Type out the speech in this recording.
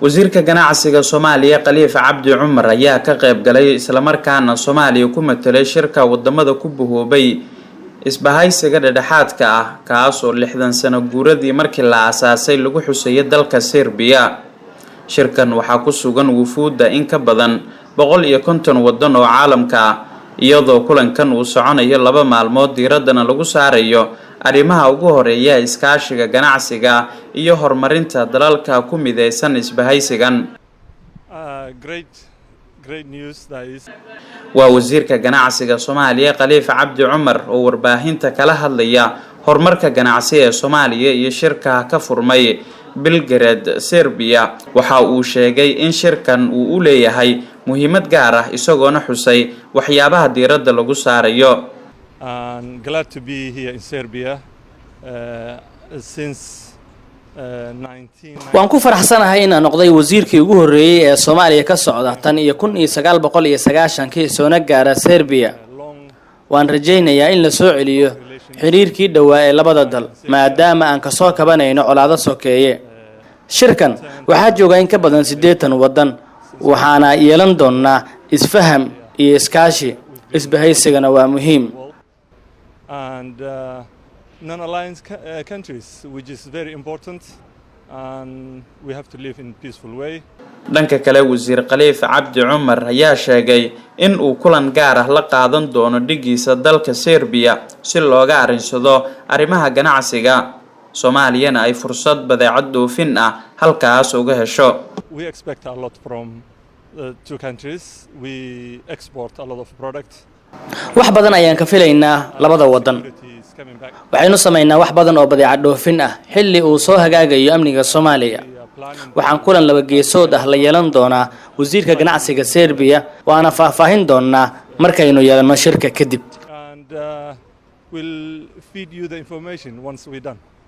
wasiirka ganacsiga Soomaaliya Khaliif Cabdi Cumar ayaa ka qayb galay isla markaana Soomaaliya ku metelay shirka wadamada ku buhoobay isbahaysiga dhexdhexaadka ah kaas oo 60 sano guuradii markii la aasaasay lagu xuseeyay dalka Serbia. shirkan waxaa ku sugan wufuudda in ka badan 150 wadan oo caalamka ah iyadoo kulankan uu soconayo 2 maalmood diiradana lagu saarayo arrimaha ugu horeeya iskaashiga ganacsiga iyo horumarinta dalalka ku mideysan isbahaysigan. Great news that is waa wasiirka ganacsiga Soomaaliya Khaliif Cabdi Cumar oo warbaahinta kala hadlaya horumarka ganacsiga ee Soomaaliya iyo shirka ka furmay Belgrade Serbia. waxa uu sheegay in shirkan uu u leeyahay muhiimad gaar ah isagoona xusay waxyaabaha diiradda lagu saarayo. I'm glad to be here in Serbia since waan ku faraxsanahay inaan noqday wasiirkii ugu horeeyay ee Soomaaliya ka socda tan iyo 1990kii soona gaara Serbia. waan rajaynayaa in la soo celiyo xiriirkii dhawaa ee labada dal maadaama aan ka soo kabanayno colaado sokeeye. shirkan waxaa jooga in ka badan 80 wadan waxaana yeelan doonaa isfaham iyo iskaashi. isbahaysigana waa muhiim. and non-alliance countries, which is very important, and we have to live in a peaceful way. dhanka kale wasiir Khaliif Cabdi Cumar ayaa sheegay in uu kulan gaar ah la qaadan doono dhigiisa dalka Serbia si looga arinsado arrimaha ganacsiga Soomaaliyana ay fursad badeecad dhoofin ah halkaas uga hesho. We expect a lot from the two countries. We export a lot of products. wax badan ayaan ka filaynaa labada wadan. waxaynu sameynaa wax badan oo badeecad dhoofin ah xilli uu soo hagaagayo amniga Soomaaliya. waxaan kulan laba geesood ah la yeelan doonaa wasiirka ganacsiga Serbia waana faahfaahin doonaa markaynu yeelano shirka kadib. And we'll feed you the information once we're done.